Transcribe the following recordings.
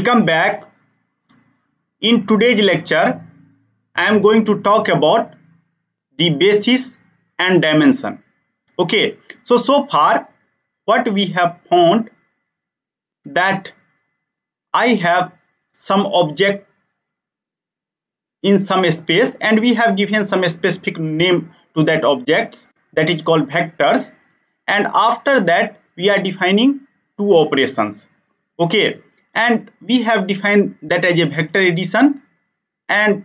Welcome back. In today's lecture, I am going to talk about the basis and dimension. Okay, so far what we have found that I have some object in some space and we have given some specific name to that objects, that is called vectors, and after that we are defining two operations. Okay, and we have defined that as a vector addition and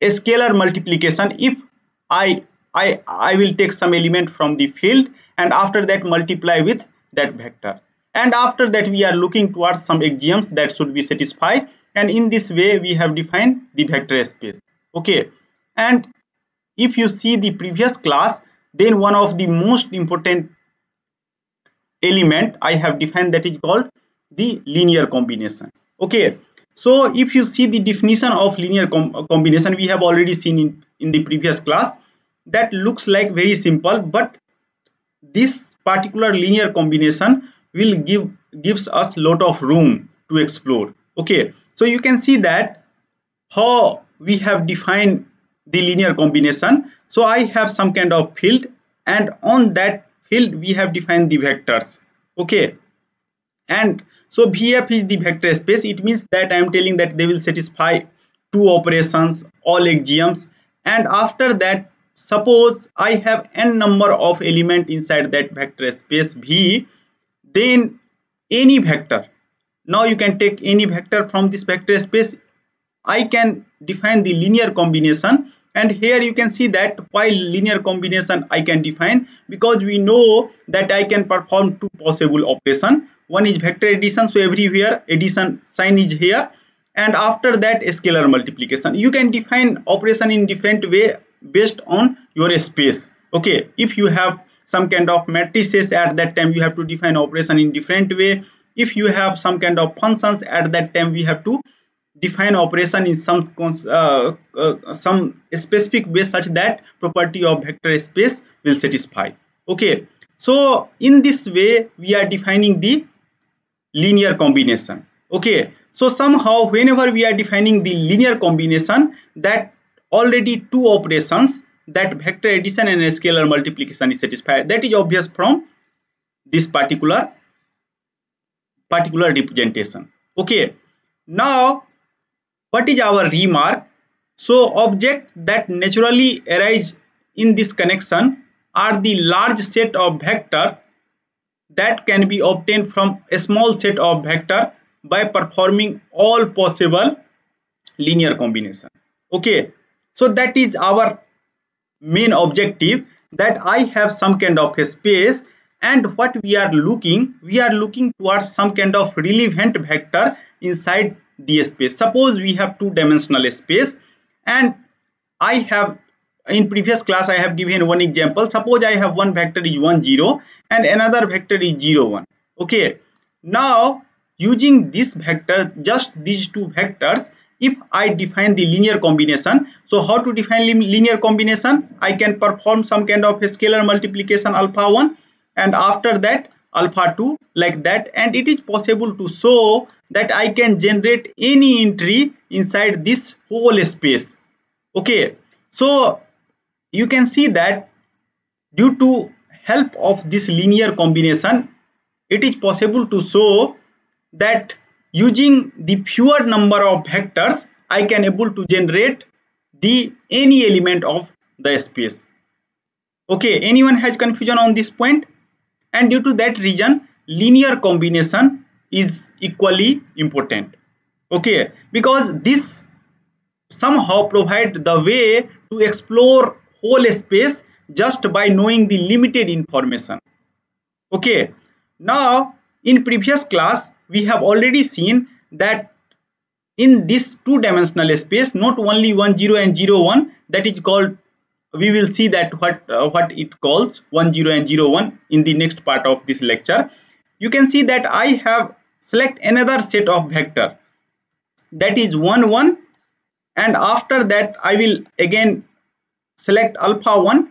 a scalar multiplication. If I will take some element from the field and after that multiply with that vector, and after that we are looking towards some axioms that should be satisfied, and in this way we have defined the vector space. Okay, and if you see the previous class, then one of the most important element I have defined, that is called the linear combination. Okay, so if you see the definition of linear combination, we have already seen in the previous class, that looks like very simple, but this particular linear combination will gives us lot of room to explore. Okay, so you can see that how we have defined the linear combination. So I have some kind of field, and on that field we have defined the vectors. Okay, and so VF is the vector space. It means that I am telling that they will satisfy two operations, all axioms, and after that suppose I have n number of element inside that vector space V, then any vector, now you can take any vector from this vector space, I can define the linear combination. And here you can see that why linear combination I can define, because we know that I can perform two possible operations. One is vector addition, so everywhere addition sign is here, and after that a scalar multiplication. You can define operation in different way based on your space. Okay, if you have some kind of matrices, at that time you have to define operation in different way. If you have some kind of functions, at that time we have to define operation in some specific way such that property of vector space will satisfy. Okay, so in this way we are defining the linear combination. Okay, so somehow whenever we are defining the linear combination, that already two operations, that vector addition and scalar multiplication is satisfied. That is obvious from this particular representation. Okay, now what is our remark? So objects that naturally arise in this connection are the large set of vectors that can be obtained from a small set of vectors by performing all possible linear combination. Okay, so that is our main objective, that I have some kind of a space, and what we are looking towards some kind of relevant vector inside the space. Suppose we have two-dimensional space, and I have, in previous class I have given one example. Suppose I have one vector is 1 0 and another vector is 0 1. Okay, now using this vector, just these two vectors, if I define the linear combination, so how to define linear combination? I can perform some kind of a scalar multiplication alpha 1 and after that alpha 2, like that, and it is possible to show that I can generate any entry inside this whole space. Okay, so you can see that due to help of this linear combination, it is possible to show that using the fewer number of vectors I can able to generate the any element of the space. Okay, anyone has confusion on this point? And due to that reason, linear combination is equally important. Okay, because this somehow provide the way to explore whole space just by knowing the limited information. Okay, now in previous class we have already seen that in this two-dimensional space, not only 1 0 and 0 1, that is called, we will see that what it calls 1 0 and 0 1 in the next part of this lecture. You can see that I have select another set of vector, that is 1 1, and after that I will again select alpha 1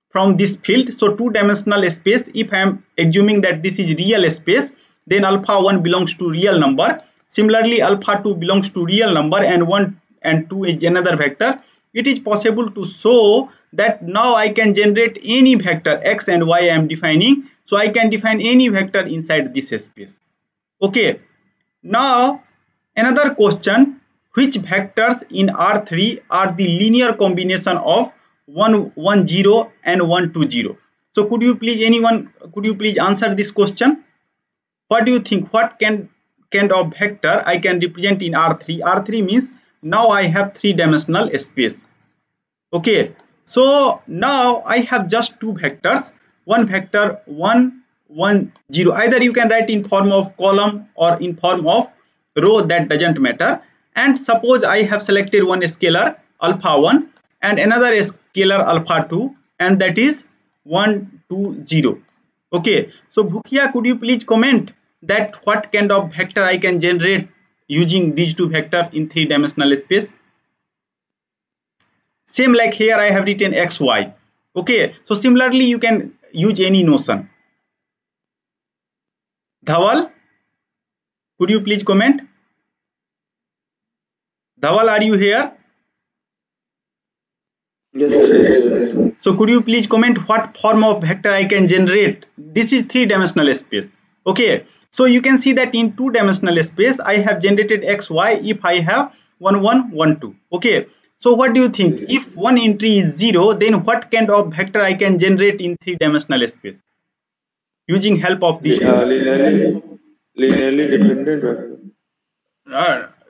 from this field. So two-dimensional space, if I am assuming that this is real space, then alpha 1 belongs to real number. Similarly, alpha 2 belongs to real number and 1 and 2 is another vector. It is possible to show that now I can generate any vector x and y I am defining. So I can define any vector inside this space. Okay. Now another question, which vectors in R3 are the linear combination of 1 1 0 and 1 2 0? So could you please answer this question? What do you think? What kind of vector I can represent in R3? R3 means now I have three-dimensional space. Okay, so now I have just two vectors. One vector 1 1 0. Either you can write in form of column or in form of row, that doesn't matter. And suppose I have selected one scalar alpha 1 and another scalar alpha 2, and that is 1 2 0. Okay, so Bhukia, could you please comment that what kind of vector I can generate using these two vectors in three-dimensional space? Same like here I have written xy. Okay, so similarly you can use any notion. Dhawal, could you please comment? Dhawal, are you here? Yes. So could you please comment what form of vector I can generate? This is three-dimensional space. Okay, so you can see that in two-dimensional space I have generated xy if I have 1 1 1 2. Okay, so what do you think? If one entry is 0, then what kind of vector I can generate in three-dimensional space using help of this? Linearly dependent vector.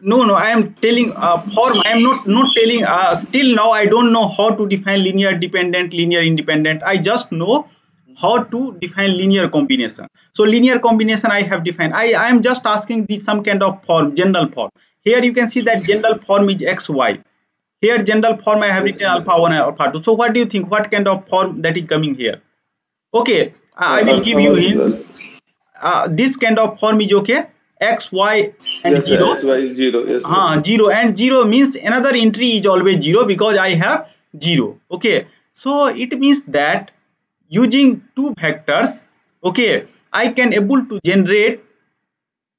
No, I am telling form. I am not telling. Still now I don't know how to define linear dependent, linear independent. I just know how to define linear combination. So linear combination I have defined. I am just asking some kind of form, general form. Here you can see that general form is xy. Here general form I have written alpha 1 and alpha 2. So what do you think? What kind of form that is coming here? Okay, I will give you hint. This kind of form is okay. X, Y and Yes, 0. X, Y, 0. Yes. 0 and 0 means another entry is always 0 because I have 0. Okay, so it means that using two vectors, okay, I can able to generate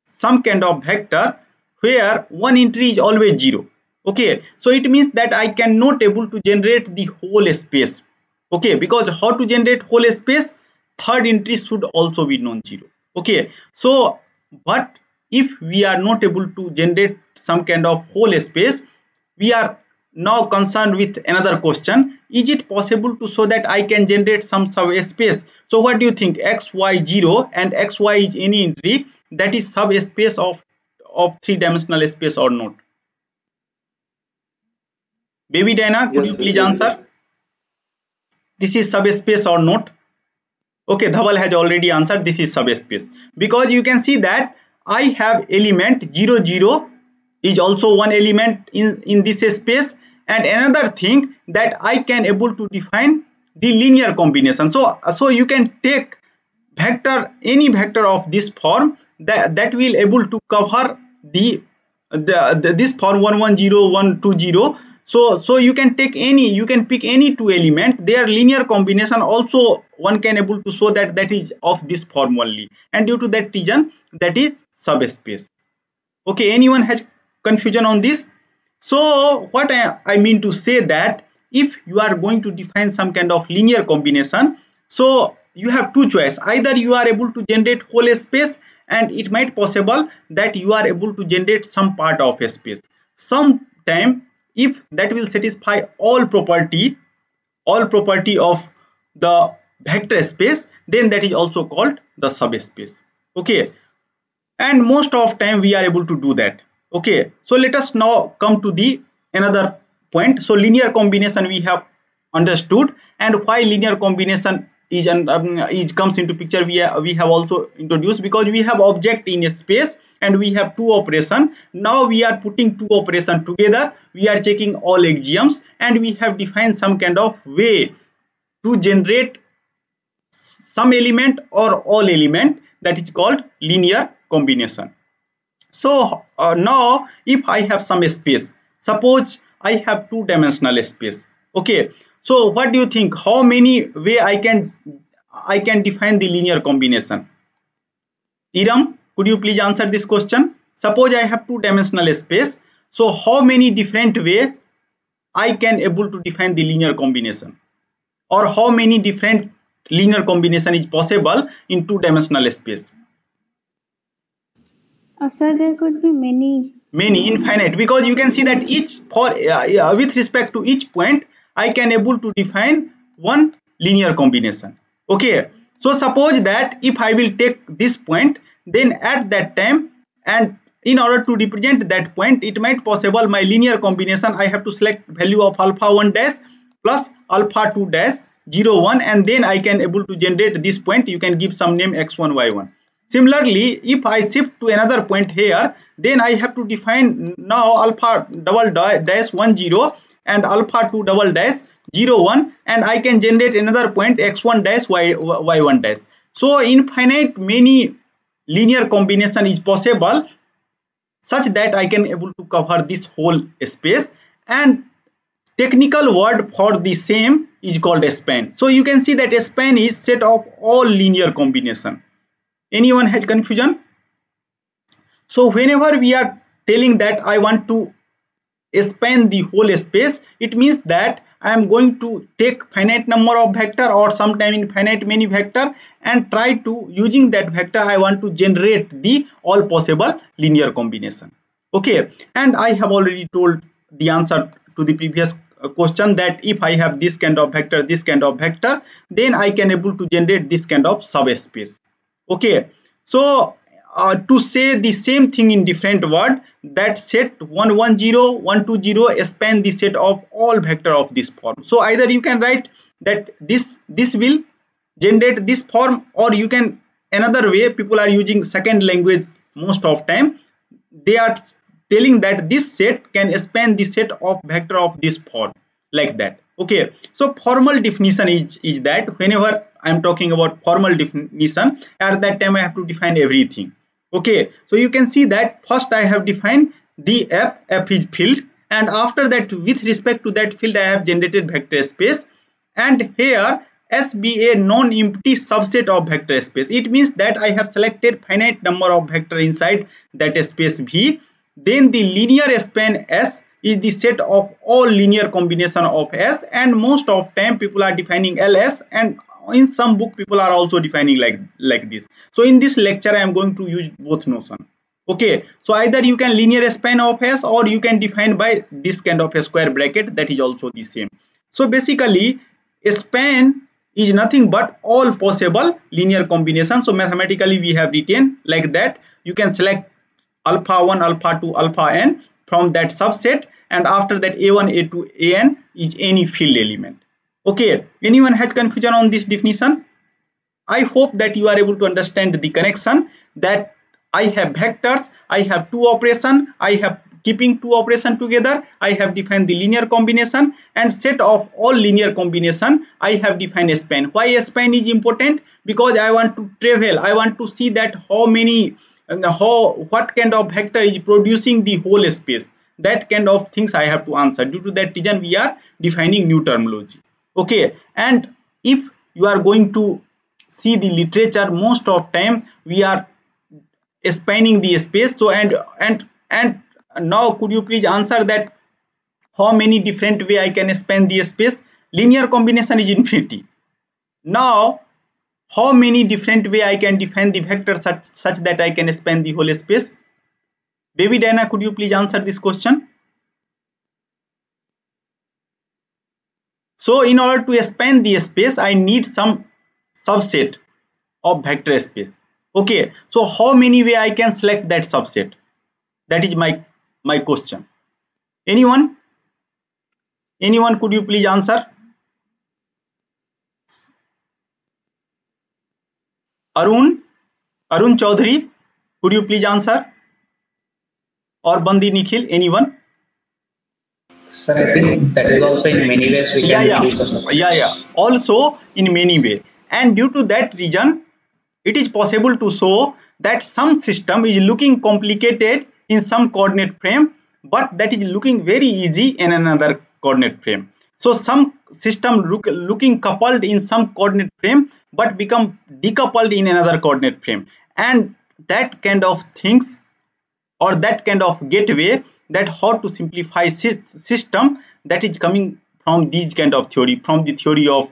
some kind of vector where one entry is always 0. Okay, so it means that I cannot able to generate the whole space. Okay, because how to generate whole space? Third entry should also be non-zero. Okay, so but if we are not able to generate some kind of whole space, we are now concerned with another question. Is it possible to show that I can generate some subspace? So what do you think? X, Y, 0 and X, Y is any entry that is subspace of three-dimensional space or not? Baby Diana, could you please answer? This is subspace or not? Okay, Dhawal has already answered. This is subspace because you can see that I have element 0 0 is also one element in this space, and another thing that I can able to define the linear combination. So you can take vector, any vector of this form that will able to cover this form 1 1 0 1 2 0. So you can take any, you can pick any two element, their linear combination also one can able to show that is of this form only, and due to that reason that is subspace. Okay, anyone has confusion on this? So what I mean to say that if you are going to define some kind of linear combination, so you have two choices. Either you are able to generate whole space, and it might possible that you are able to generate some part of a space. Sometime if that will satisfy all property of the vector space, then that is also called the subspace. Okay, and most of time we are able to do that. Okay, so let us now come to the another point. So linear combination we have understood, and why linear combination is comes into picture we have also introduced, because we have object in a space and we have two operation. Now we are putting two operation together, we are checking all axioms, and we have defined some kind of way to generate some element or all element, that is called linear combination. So now if I have some space, suppose I have two-dimensional space. Okay, so what do you think? How many way I can define the linear combination? Iram, could you please answer this question? suppose I have two-dimensional space. So how many different way I can able to define the linear combination, or how many different linear combination is possible in two-dimensional space? Sir, there could be many. Many, infinite, because you can see that each with respect to each point I can able to define one linear combination. Okay, so suppose that if I will take this point, then at that time, and in order to represent that point, it might possible my linear combination I have to select value of alpha 1 dash plus alpha 2 dash 0 1, and then I can able to generate this point. You can give some name x1 y1. Similarly, if I shift to another point here, then I have to define now alpha double dash 1 0 and alpha 2 double dash 0 1, and I can generate another point x1 dash y1 dash. So infinite many linear combination is possible, such that I can able to cover this whole space, and technical word for the same is called a span. So you can see that a span is set of all linear combination. Anyone has confusion? So whenever we are telling that I want to span the whole space, it means that I am going to take finite number of vector or sometime infinite many vector, and try to using that vector I want to generate the all possible linear combination. Okay, and I have already told the answer to the previous question, that if I have this kind of vector, then I can able to generate this kind of subspace. Okay, so to say the same thing in different word, that set 1 1 0 1 2 0 span the set of all vector of this form. So either you can write that this will generate this form, or you can another way, people are using second language most of time, they are telling that this set can span the set of vector of this form, like that. Okay, so formal definition is that whenever I am talking about formal definition, at that time I have to define everything. Okay, so you can see that first I have defined the f is field, and after that with respect to that field I have generated vector space, and here S be a non-empty subset of vector space. It means that I have selected finite number of vector inside that space V. Then the linear span S is the set of all linear combination of S, and most of time people are defining LS, and in some book people are also defining like this. So in this lecture I am going to use both notion. Okay, so either you can linear span of S, or you can define by this kind of a square bracket, that is also the same. So basically a span is nothing but all possible linear combination. So mathematically we have written like that. You can select alpha 1 alpha 2 alpha n from that subset, and after that a1 a2 an is any field element. Okay, anyone has confusion on this definition? I hope that you are able to understand the connection, that I have vectors, I have two operation, I have keeping two operation together, I have defined the linear combination, and set of all linear combination I have defined a span. Why a span is important? Because I want to travel, I want to see that how many what kind of vector is producing the whole space. That kind of things I have to answer. Due to that reason we are defining new terminology. Okay, and if you are going to see the literature, most of time we are spanning the space. So and now could you please answer that how many different way I can span the space? Linear combination is infinity. Now how many different way I can define the vector such that I can span the whole space? Baby Diana, could you please answer this question? So in order to span the space, I need some subset of vector space. Okay, so how many way I can select that subset? That is my question. Anyone could you please answer? Arun Chaudhary, could you please answer? Or Bandi Nikhil, anyone? Sir, I think that is also in many ways we can choose the subjects. Also in many way, and due to that reason it is possible to show that some system is looking complicated in some coordinate frame, but that is looking very easy in another coordinate frame. So some system looking coupled in some coordinate frame but become decoupled in another coordinate frame, and that kind of things or that kind of gateway, that how to simplify system that is coming from these kind of theory, from the theory of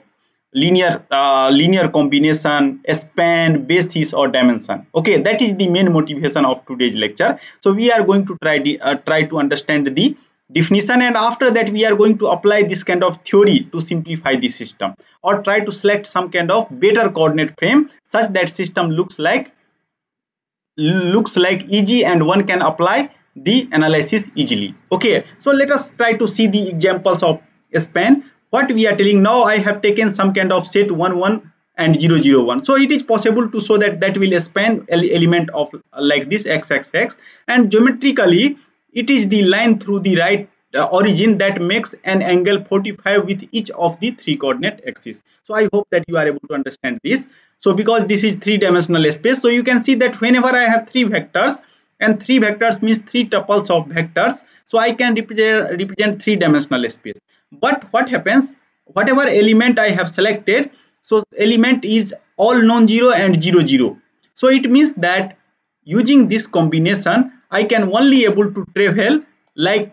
linear combination, span, basis, or dimension. Okay, that is the main motivation of today's lecture. So we are going to try to understand the definition, and after that we are going to apply this kind of theory to simplify the system, or try to select some kind of better coordinate frame such that system looks like easy and one can apply the analysis easily. Okay, so let us try to see the examples of span. What we are telling now, I have taken some kind of set 1 1 and 0 0 1. So it is possible to show that will span element of like this x x x, and geometrically it is the line through the right origin that makes an angle 45 with each of the 3 coordinate axes. So I hope that you are able to understand this. So because this is 3-dimensional space, so you can see that whenever I have 3 vectors, and 3 vectors means 3 tuples of vectors, so I can represent 3-dimensional space. But what happens, whatever element I have selected, so element is all non-zero and 0 0. So it means that using this combination I can only able to travel like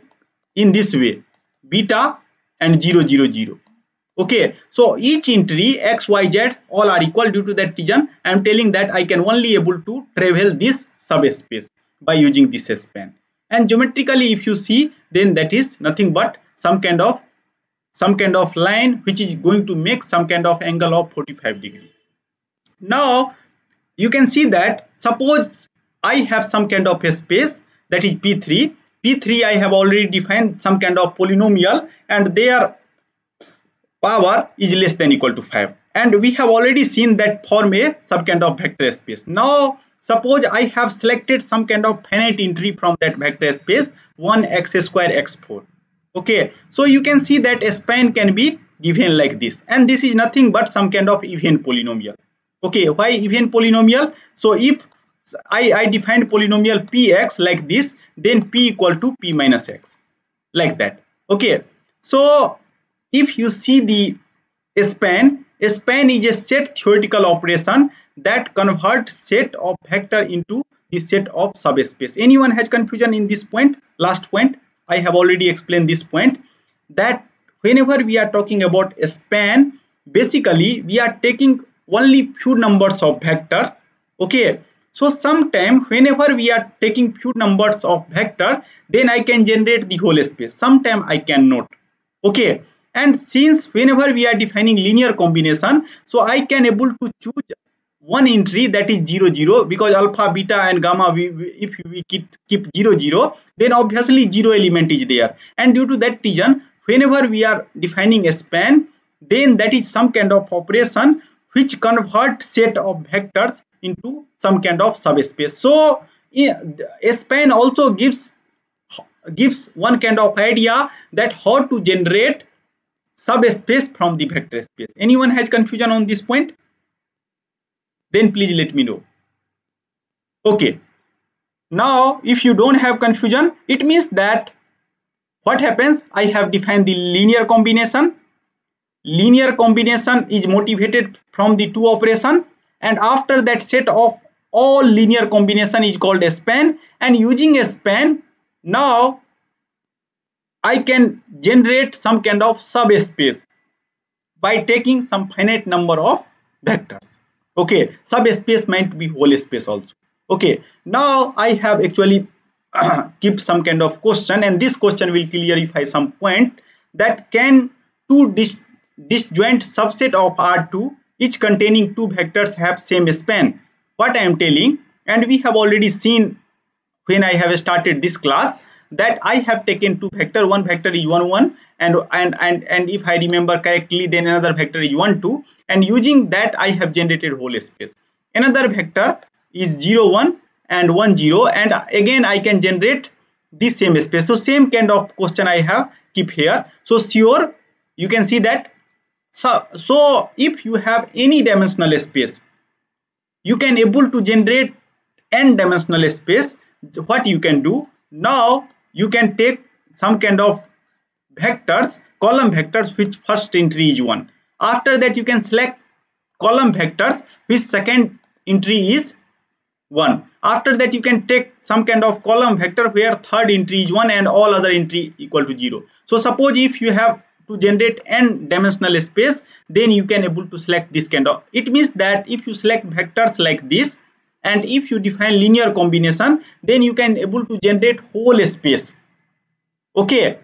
in this way, beta and 0 0 0. Okay, so each entry x y z all are equal. Due to that reason I am telling that I can only able to travel this subspace by using this span. And geometrically if you see, then that is nothing but some kind of line which is going to make some kind of angle of 45 degree. Now you can see that suppose I have some kind of a space that is P3. P3 I have already defined some kind of polynomial and their power is less than equal to 5, and we have already seen that form a some kind of vector space. Now suppose I have selected some kind of finite entry from that vector space 1 x square x4. Okay, so you can see that a span can be given like this, and this is nothing but some kind of even polynomial. Okay, why even polynomial? So if I define polynomial px like this, then p equal to p minus x, like that. Okay, so if you see the span is a set theoretical operation that converts set of vector into the set of subspace. Anyone has confusion in this point? Last point, I have already explained this point, that whenever we are talking about a span, basically we are taking only few numbers of vector. Okay, so sometime whenever we are taking few numbers of vector, then I can generate the whole space, sometime I cannot. Okay, and since whenever we are defining linear combination, so I can able to choose one entry that is 0 0, because alpha, beta and gamma if we keep 0 0, then obviously 0 element is there, and due to that reason whenever we are defining a span, then that is some kind of operation which convert set of vectors into some kind of subspace. So a span also gives one kind of idea that how to generate subspace from the vector space. Anyone has confusion on this point? Then please let me know. Okay, now if you don't have confusion, it means that what happens, I have defined the linear combination. Linear combination is motivated from the two operation, and after that set of all linear combination is called a span, and using a span now I can generate some kind of subspace by taking some finite number of vectors. Okay, subspace might be whole space also. Okay, now I have actually keep some kind of question, and this question will clarify some point, that can two disjoint subset of R2 each containing two vectors have same span. What I am telling, and we have already seen when I have started this class, that I have taken two vector, one vector is 1 1 and if I remember correctly, then another vector is 1 2, and using that I have generated whole space. Another vector is 0 1 and 1 0, and again I can generate this same space. So same kind of question I have keep here. So sure, you can see that. So if you have any dimensional space, you can able to generate n dimensional space. What you can do now, you can take some kind of vectors, column vectors, which first entry is 1. After that you can select column vectors which second entry is 1. After that, you can take some kind of column vector where third entry is 1 and all other entry equal to 0. So suppose if you have to generate n dimensional space, then you can able to select this kind of, it means that if you select vectors like this and if you define linear combination, then you can able to generate whole space. Okay,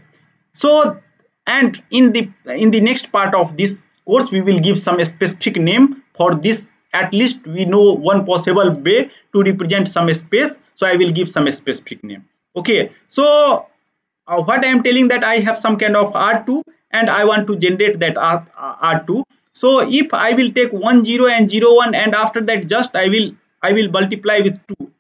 so and in the next part of this course we will give some specific name for this. At least we know one possible way to represent some space, so I will give some specific name. Okay, so what I am telling that I have some kind of R2 and I want to generate that R2. So if I will take 1 0 and 0 1 and after that just I will multiply with 2,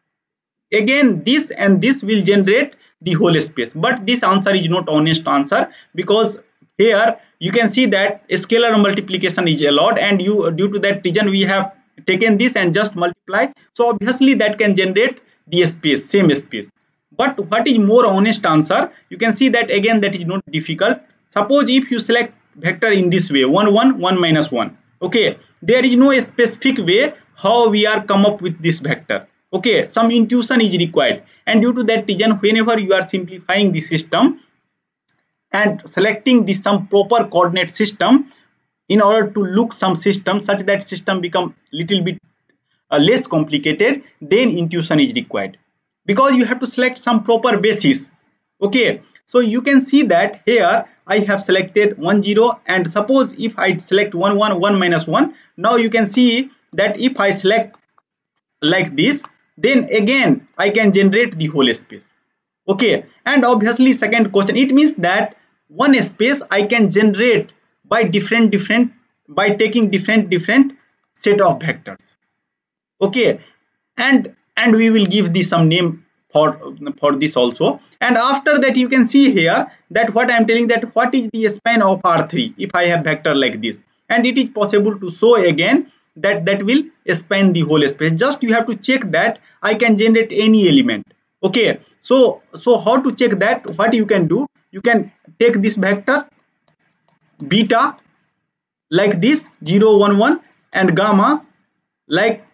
again this and this will generate the whole space. But this answer is not honest answer, because here you can see that scalar multiplication is allowed, and due to that reason we have taken this and just multiply. So obviously that can generate the space, same space. But what is more honest answer, you can see that again that is not difficult. Suppose if you select vector in this way 1 1 1 minus 1, okay, there is no specific way how we are come up with this vector. Okay, some intuition is required, and due to that reason whenever you are simplifying the system and selecting the some proper coordinate system in order to look some system such that system become little bit less complicated, then intuition is required, because you have to select some proper basis. Okay, so you can see that here I have selected 1 0, and suppose if I select 1 1 1 minus 1, now you can see that if I select like this, then again I can generate the whole space. Okay, and obviously second question, it means that one space I can generate by by taking different set of vectors. Okay, and we will give this some name for this also. And after that you can see here that what I am telling that what is the span of R3 if I have vector like this, and it is possible to show again that will span the whole space. Just you have to check that I can generate any element. Okay, so how to check that, what you can do, you can take this vector beta like this 0 1 1 and gamma like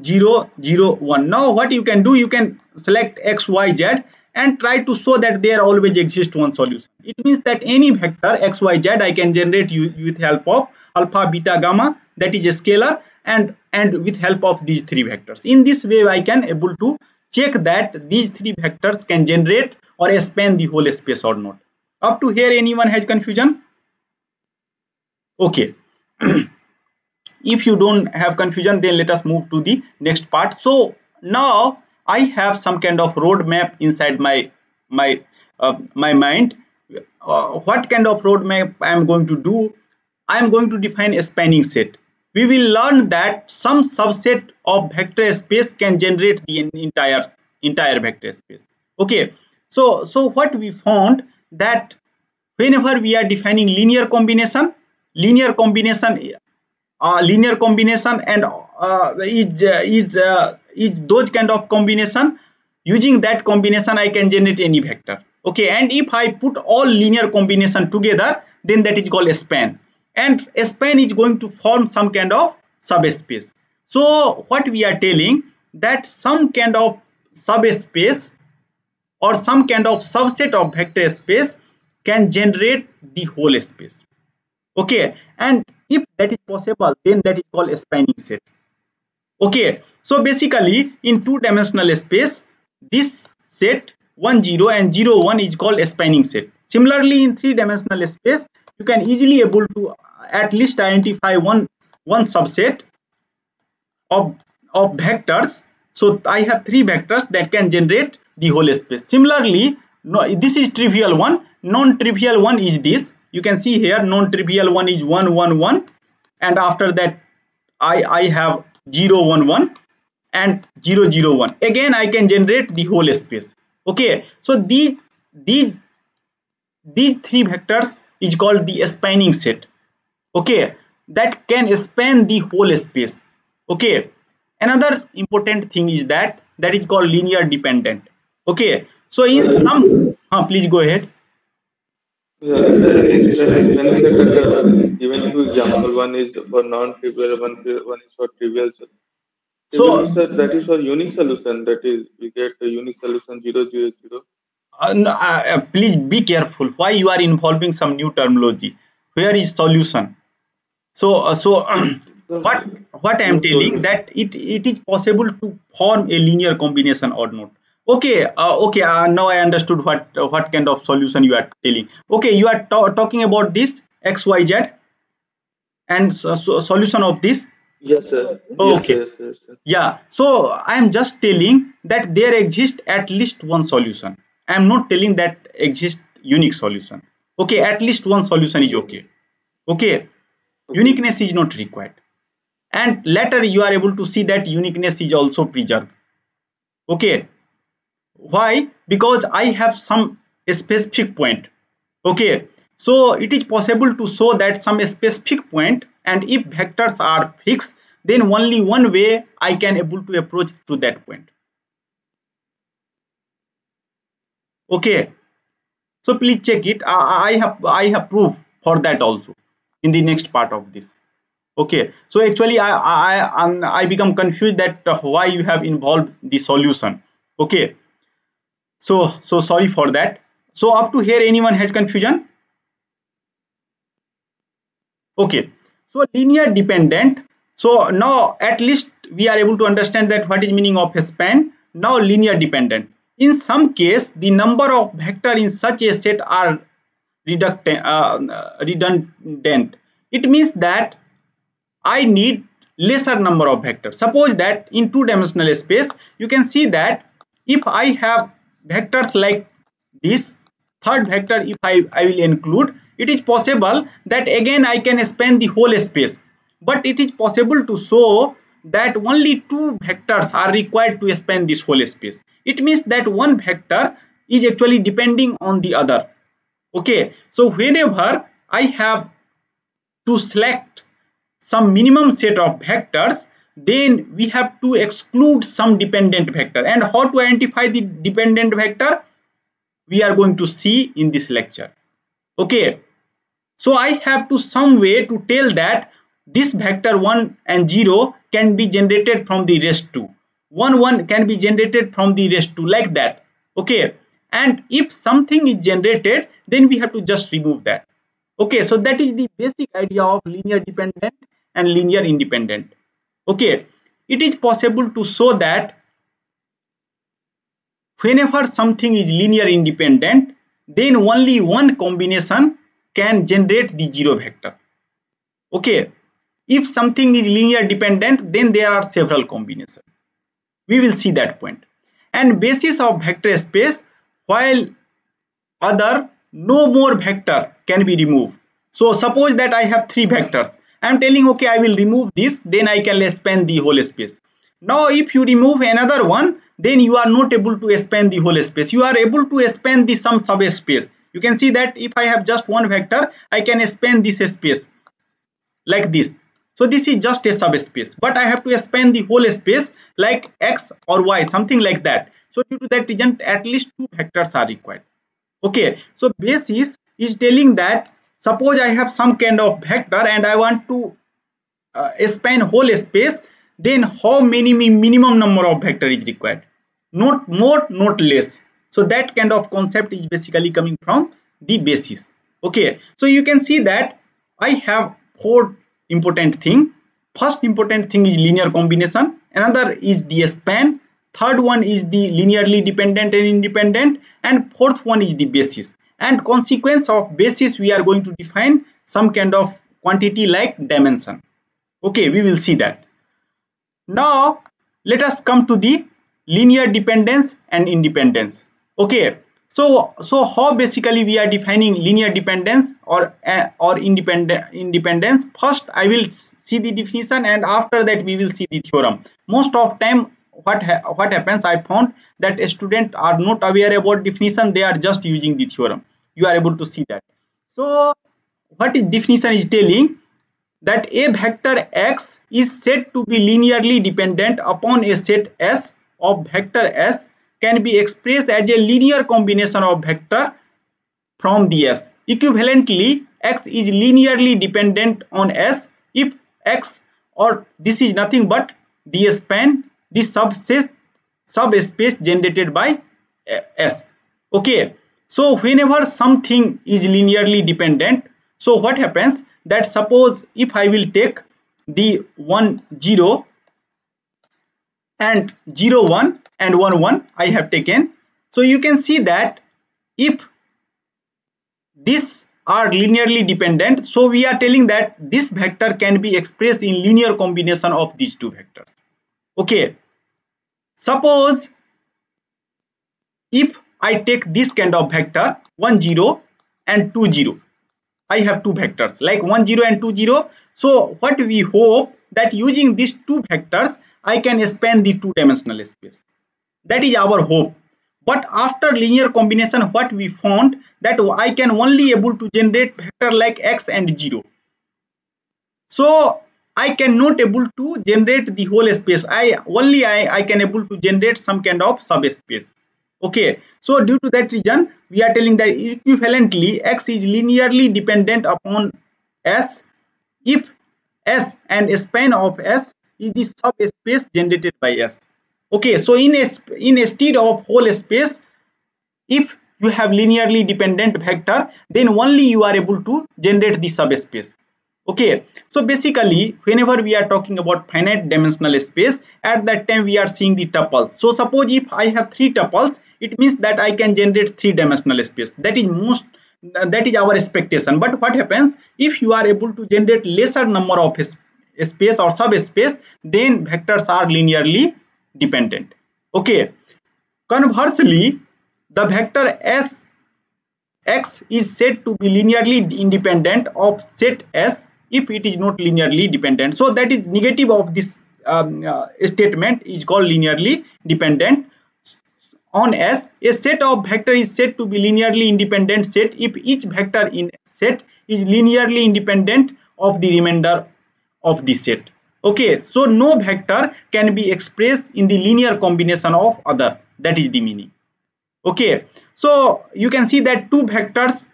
0 0 1. Now what you can do, you can select x y z and try to show that there always exists one solution. It means that any vector x y z I can generate with help of alpha beta gamma, that is a scalar, and with help of these three vectors. In this way I can able to check that these three vectors can generate or span the whole space or not. Up to here anyone has confusion? Okay. If you don't have confusion, then let us move to the next part. So now I have some kind of roadmap inside my mind. What kind of roadmap I am going to do? I am going to define a spanning set. We will learn that some subset of vector space can generate the entire vector space. Okay, so what we found that whenever we are defining linear combination and is those kind of combination, using that combination I can generate any vector. Okay, and if I put all linear combination together, then that is called a span, and a span is going to form some kind of subspace. So what we are telling that some kind of subspace or some kind of subset of vector space can generate the whole space. Okay, and if that is possible, then that is called a spanning set. Okay, so basically in two-dimensional space, this set 1 0 and 0 1 is called a spanning set. Similarly, in three-dimensional space, you can easily able to at least identify one subset of vectors. So I have three vectors that can generate the whole space. Similarly, this is trivial one. Non-trivial one is this. You can see here non-trivial one is 1 1 1, and after that I have 0 1 1 and 0 0 1. Again I can generate the whole space. Okay, so these three vectors is called the spanning set. Okay, that can span the whole space. Okay, another important thing is that is called linear dependent. Okay, so in some please go ahead. Yeah, sir, spanning set given two example. One is for non-trivial, one is for trivial. Sir. So Sir, that is for unique solution. That is, we get a unique solution 0, 0, 0. no, please be careful. Why you are involving some new terminology? Where is solution? So what I am You told telling me. that it is possible to form a linear combination or not. Okay, okay. Now I understood what kind of solution you are telling. Okay, you are talking about this x y z and solution of this. Yes, sir. Yes, Okay, sir. Yes, sir. Yes, sir. yeah. So I am just telling that there exists at least one solution. I am not telling that exists unique solution. Okay, at least one solution is Okay. okay. Okay, Okay. uniqueness is not required. And later you are able to see that uniqueness is also preserved. Okay, why? Because I have some specific point. Okay, so it is possible to show that some specific point, and if vectors are fixed, then only one way I can able to approach to that point. Okay, so please check it. I have proof for that also in the next part of this. Okay, so actually I become confused that why you have involved the solution. Okay, so sorry for that. So up to here anyone has confusion? Okay, so linear dependent. So now at least we are able to understand that what is meaning of a span. Now linear dependent. In some case, the number of vector in such a set are redundant. It means that I need lesser number of vectors. Suppose that in two-dimensional space, you can see that if I have vectors like this, third vector if I will include, it is possible that again I can span the whole space. But it is possible to show that only two vectors are required to span this whole space. It means that one vector is actually depending on the other. Okay, so whenever I have to select some minimum set of vectors, then we have to exclude some dependent vector. And how to identify the dependent vector, we are going to see in this lecture. Okay, so I have to some way to tell that this vector 1 and 0 can be generated from the rest 2, 1 1 can be generated from the rest 2, like that. Okay, and if something is generated, then we have to just remove that. Okay, so that is the basic idea of linear dependent and linear independent. Okay, it is possible to show that whenever something is linear independent, then only one combination can generate the zero vector. Okay, if something is linear dependent, then there are several combinations. We will see that point. And basis of vector space, while other no more vector can be removed. So suppose that I have three vectors. I am telling okay I will remove this, then I can span the whole space. Now if you remove another one, then you are not able to span the whole space. You are able to span the some subspace. You can see that if I have just one vector, I can span this space like this. So this is just a subspace, but I have to span the whole space like x or y, something like that. So due to that reason, at least two vectors are required. Okay, so basis is telling that suppose I have some kind of vector and I want to span whole space, then how many minimum number of vector is required, not more not less. So that kind of concept is basically coming from the basis. Okay, so you can see that I have four important thing. First important thing is linear combination, another is the span, third one is the linearly dependent and independent, and fourth one is the basis. And consequence of basis, we are going to define some kind of quantity like dimension. Okay, we will see that. Now let us come to the linear dependence and independence. Okay, so how basically we are defining linear dependence or independence. First I will see the definition, and after that we will see the theorem. Most of time what happens, I found that students are not aware about definition, they are just using the theorem. You are able to see that. So what is definition is telling that a vector x is said to be linearly dependent upon a set S of vector S can be expressed as a linear combination of vector from the S. Equivalently, x is linearly dependent on S if x, or this is nothing but the span, the subspace generated by S. Okay, so whenever something is linearly dependent, so what happens that suppose if I will take the 1 0 and 0 1 and 1 1 I have taken, so you can see that if these are linearly dependent, so we are telling that this vector can be expressed in linear combination of these two vectors. Okay, suppose if I take this kind of vector 1 0 and 2 0, I have two vectors like 1 0 and 2 0. So what we hope that using these two vectors I can span the two-dimensional space. That is our hope. But after linear combination, what we found that I can only able to generate vector like x and 0. So I cannot able to generate the whole space. I can able to generate some kind of subspace. Okay, so due to that reason we are telling that equivalently x is linearly dependent upon S if S and span of S is the subspace generated by S. Okay, so in instead of whole space, if you have linearly dependent vector, then only you are able to generate the subspace. Okay, so basically whenever we are talking about finite dimensional space, at that time we are seeing the tuples. So suppose if I have 3 tuples, it means that I can generate 3-dimensional space. That is our expectation. But what happens if you are able to generate lesser number of space or subspace, then vectors are linearly dependent. Okay, conversely the vector X is said to be linearly independent of set S if it is not linearly dependent. So that is negative of this statement is called linearly dependent on S. A set of vector is said to be linearly independent set if each vector in set is linearly independent of the remainder of the set. Okay, so no vector can be expressed in the linear combination of other. That is the meaning. Okay, so you can see that two vectors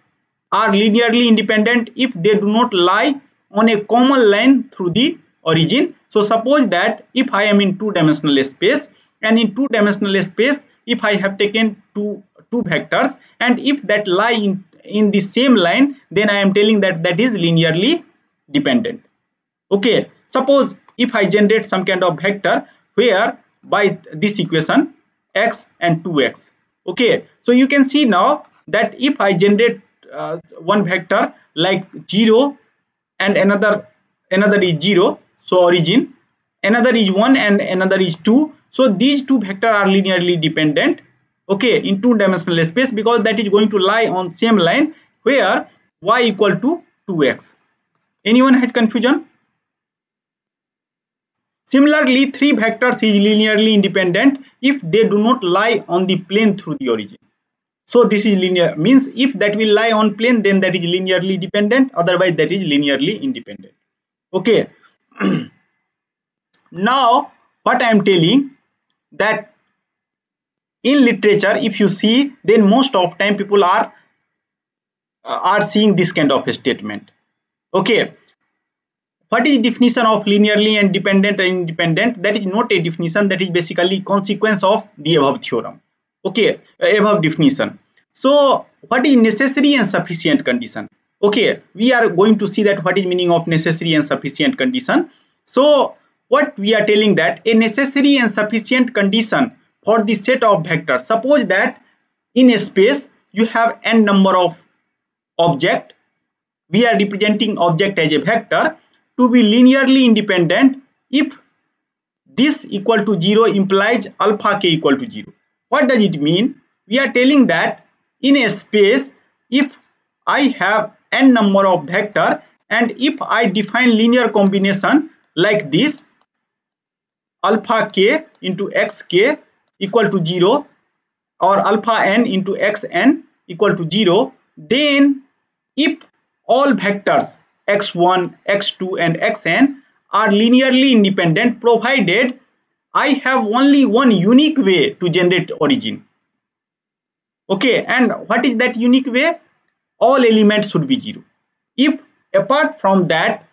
are linearly independent if they do not lie on a common line through the origin. So suppose that if I am in two-dimensional space, and in two-dimensional space if I have taken two vectors, and if that lie in the same line, then I am telling that that is linearly dependent. Okay, suppose if I generate some kind of vector where by this equation x and 2x. Okay, so you can see now that if I generate one vector like 0 and another is 0, so origin, another is 1 and another is 2, so these two vectors are linearly dependent, okay, in two-dimensional space, because that is going to lie on same line where y equal to 2x. Anyone has confusion? Similarly, 3 vectors is linearly independent if they do not lie on the plane through the origin. So this is linear, means if that will lie on plane, then that is linearly dependent, otherwise that is linearly independent. Okay. Now what I am telling that in literature, if you see, then most of time people are seeing this kind of a statement. Okay, what is definition of linearly and dependent and independent? That is not a definition, that is basically consequence of the above theorem. Okay, above definition. So what is necessary and sufficient condition? Okay, we are going to see that what is meaning of necessary and sufficient condition. So what we are telling that a necessary and sufficient condition for the set of vectors. Suppose that in a space you have n number of object, we are representing object as a vector, to be linearly independent if this equal to 0 implies alpha k equal to 0. What does it mean? We are telling that in a space if I have n number of vector and if I define linear combination like this, alpha k into xk equal to 0 or alpha n into xn equal to 0, then if all vectors x1, x2 and xn are linearly independent, provided I have only one unique way to generate origin. Okay, and what is that unique way? All elements should be 0. If apart from that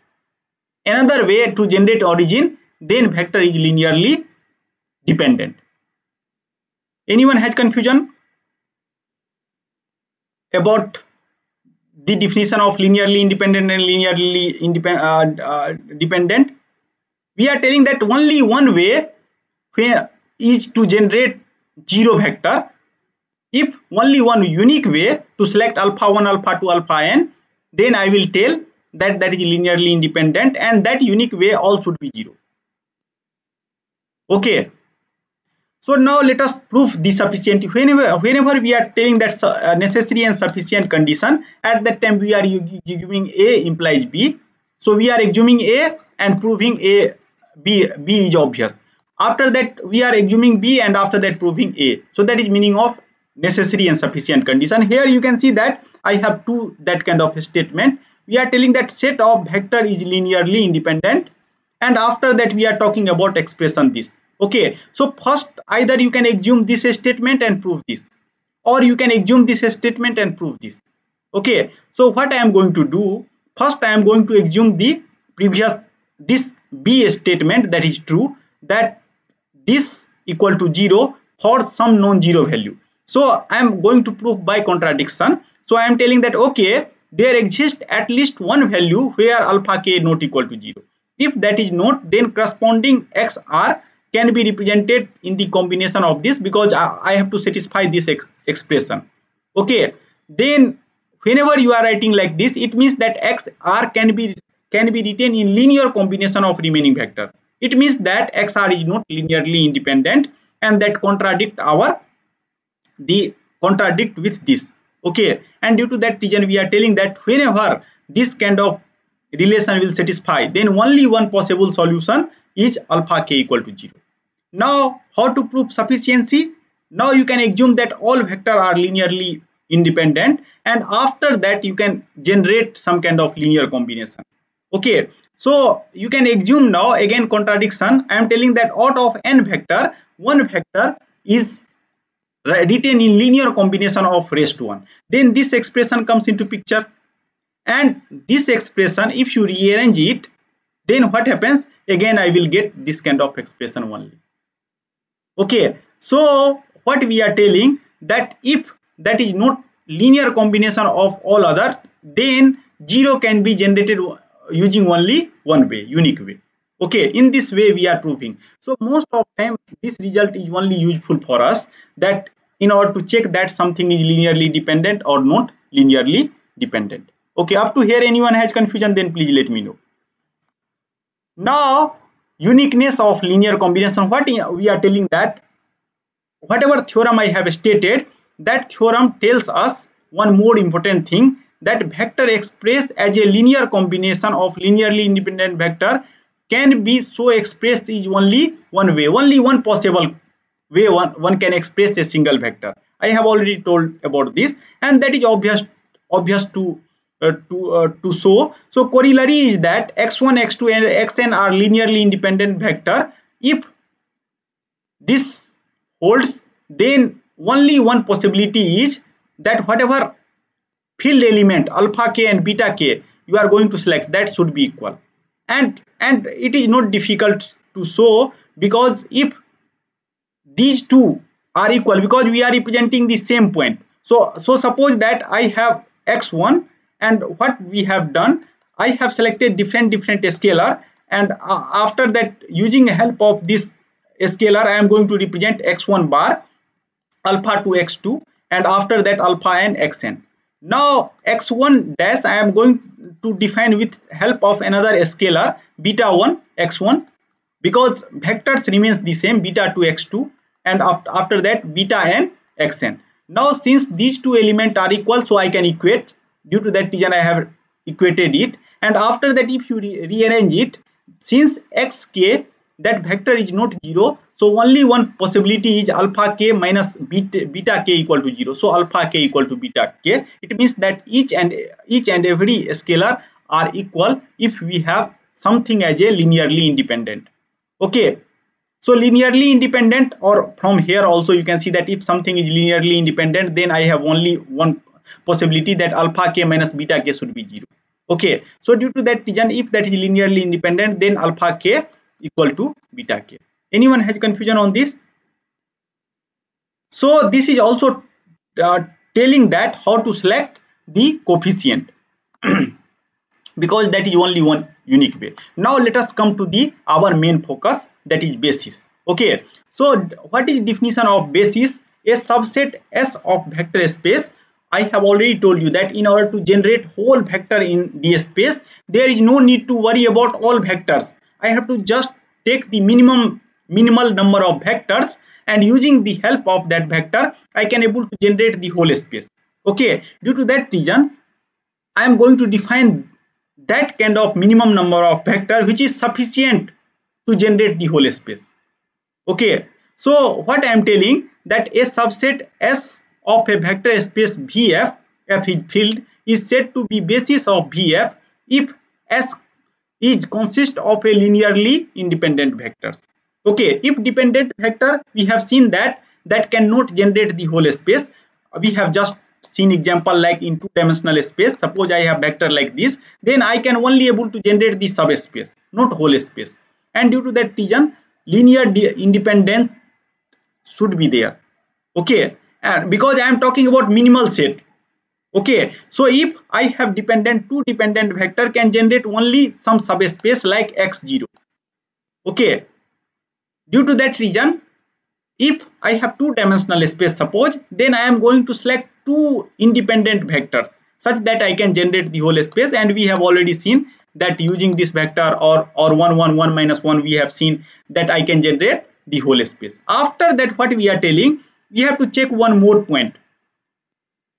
another way to generate origin, then vector is linearly dependent. Anyone has confusion about the definition of linearly independent and linearly dependent? We are telling that only one way is to generate zero vector. If only one unique way to select alpha 1, alpha 2, alpha n, then I will tell that that is linearly independent, and that unique way all should be zero. Okay. So now let us prove the sufficiency. Whenever we are telling that necessary and sufficient condition, at that time we are assuming A implies B. So we are assuming A and proving B is obvious. After that we are assuming B, and after that proving A. So that is meaning of necessary and sufficient condition. Here you can see that I have two that kind of statement. We are telling that set of vector is linearly independent, and after that we are talking about expression this. Okay, so first either you can assume this statement and prove this, or you can assume this statement and prove this. Okay, so what I am going to do, first I am going to assume the previous this B statement that is true, that this equal to 0 for some non-zero value. So I am going to prove by contradiction. So I am telling that okay, there exists at least one value where alpha k not equal to 0. If that is not, then corresponding XR can be represented in the combination of this, because I have to satisfy this expression. Okay, then whenever you are writing like this, it means that XR can be written in linear combination of remaining vector. It means that XR is not linearly independent, and that contradict with this. Okay, and due to that reason we are telling that whenever this kind of relation will satisfy, then only one possible solution is alpha k equal to 0. Now how to prove sufficiency? Now you can assume that all vectors are linearly independent, and after that you can generate some kind of linear combination. Okay, so you can assume now, again contradiction, I am telling that out of n vector, one vector is written in linear combination of raised to 1. Then this expression comes into picture, and this expression if you rearrange it, then what happens? Again I will get this kind of expression only. Okay, so what we are telling that if that is not linear combination of all other, then 0 can be generated using only one way, unique way. Okay, in this way we are proving. So most of time this result is only useful for us, that in order to check that something is linearly dependent or not linearly dependent. Okay, up to here anyone has confusion, then please let me know. Now uniqueness of linear combination, what we are telling that whatever theorem I have stated, that theorem tells us one more important thing, that vector expressed as a linear combination of linearly independent vector can be so expressed is only one way, only one possible way one can express a single vector. I have already told about this, and that is obvious to show. So corollary is that x1, x2 and xn are linearly independent vector. If this holds, then only one possibility is that whatever field element alpha k and beta k you are going to select, that should be equal, and it is not difficult to show, because if these two are equal, because we are representing the same point. So suppose that I have x1, and what we have done, I have selected different scalar, and after that using help of this scalar I am going to represent x1 bar, alpha to x2, and after that alpha and xn. Now x1 dash I am going to define with help of another scalar beta 1 x1, because vectors remains the same, beta to x2, and after that beta and xn. Now since these two elements are equal, so I can equate. Due to that reason I have equated it, and after that if you rearrange it, since xk that vector is not 0, so only one possibility is alpha k minus beta k equal to 0. So alpha k equal to beta k. It means that each and every scalar are equal if we have something as a linearly independent. Okay, so linearly independent, or from here also you can see that if something is linearly independent, then I have only one possibility, that alpha k minus beta k should be 0. Okay, so due to that reason, if that is linearly independent, then alpha k equal to beta k. Anyone has confusion on this? So this is also telling that how to select the coefficient because that is only one unique way. Now let us come to the our main focus, that is basis. Okay, so what is definition of basis? A subset S of vector space. I have already told you that in order to generate whole vector in the space, there is no need to worry about all vectors. I have to just take the minimal number of vectors, and using the help of that vector I can able to generate the whole space. Okay, due to that reason I am going to define that kind of minimum number of vector which is sufficient to generate the whole space. Okay, so what I am telling, that a subset S of a vector space VF, F is field, is said to be basis of VF if S is consist of a linearly independent vectors. Okay, if dependent vector, we have seen that cannot generate the whole space. We have just seen example like in two-dimensional space. Suppose I have vector like this, then I can only able to generate the subspace, not whole space. And due to that reason, linear independence should be there. Okay, and because I am talking about minimal set. Okay, so if I have two dependent vector can generate only some subspace like x0. Okay, due to that reason, if I have two-dimensional space, suppose, then I am going to select two independent vectors such that I can generate the whole space. And we have already seen that using this vector or 1 1 1 minus 1, we have seen that I can generate the whole space. After that, what we are telling, we have to check one more point.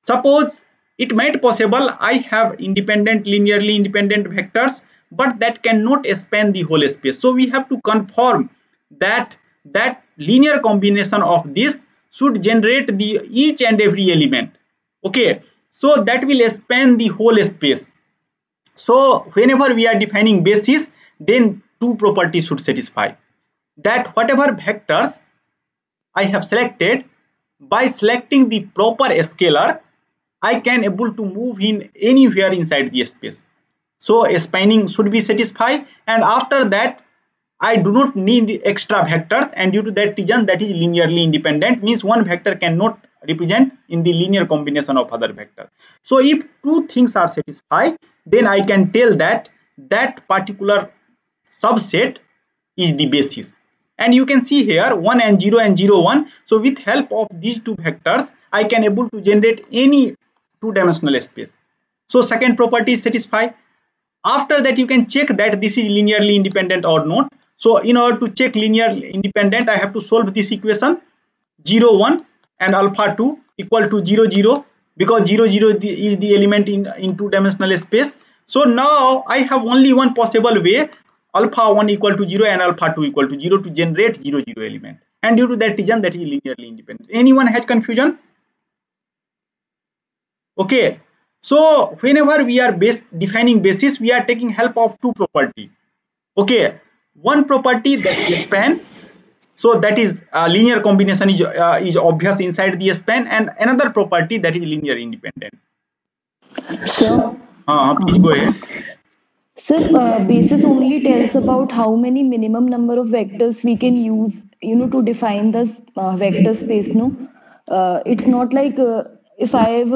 Suppose it might possible I have linearly independent vectors, but that cannot span the whole space. So we have to confirm that linear combination of this should generate the each and every element. Okay, so that will span the whole space. So whenever we are defining basis, then two properties should satisfy. That whatever vectors I have selected, by selecting the proper scalar, I can able to move in anywhere inside the space. So spanning should be satisfied, and after that I do not need extra vectors, and due to that reason, that is linearly independent, means one vector cannot represent in the linear combination of other vector. So if two things are satisfied, then I can tell that particular subset is the basis. And you can see here 1 and 0 and 0 1. So with help of these two vectors, I can able to generate any two-dimensional space. So second property is satisfied. After that, you can check that this is linearly independent or not. So in order to check linear independent, I have to solve this equation 0 1 and alpha 2 equal to 0 0, because 0 0 is the element in two-dimensional space. So now I have only one possible way, alpha 1 equal to 0 and alpha 2 equal to 0, to generate 0 0 element. And due to that reason, that is linearly independent. Anyone has confusion? Okay, so whenever we are defining basis, we are taking help of two property. Okay, one property that is span, so that is linear combination is obvious inside the span, and another property that is linear independent. So please go ahead. Sir, basis only tells about how many minimum number of vectors we can use, to define this vector space. No, it's not like if I have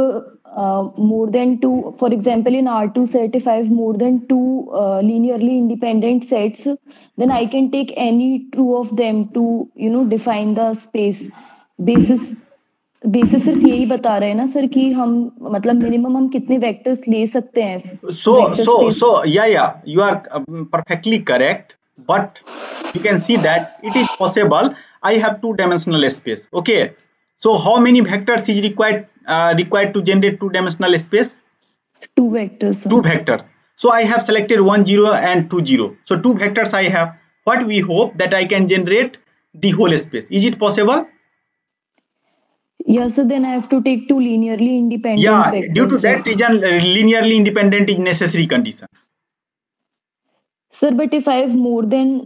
more than two, for example, in R2 set, if I have more than two linearly independent sets, then I can take any two of them to, define the space. Basis सिर्फ यही बता रहे हैं ना sir कि हम मतलब minimum हम कितने वेक्टर्स ले सकते हैं. So yeah, you are perfectly correct, but you can see that it is possible I have two-dimensional space. Okay, so how many vectors is required to generate two-dimensional space? Two vectors. Two vectors. So I have selected 1 0 and 2 0. So two vectors I have. What we hope that I can generate the whole space. Is it possible? Yes, so then I have to take two linearly independent vectors. Due to that reason, linearly independent is necessary condition. Sir, but if I have more than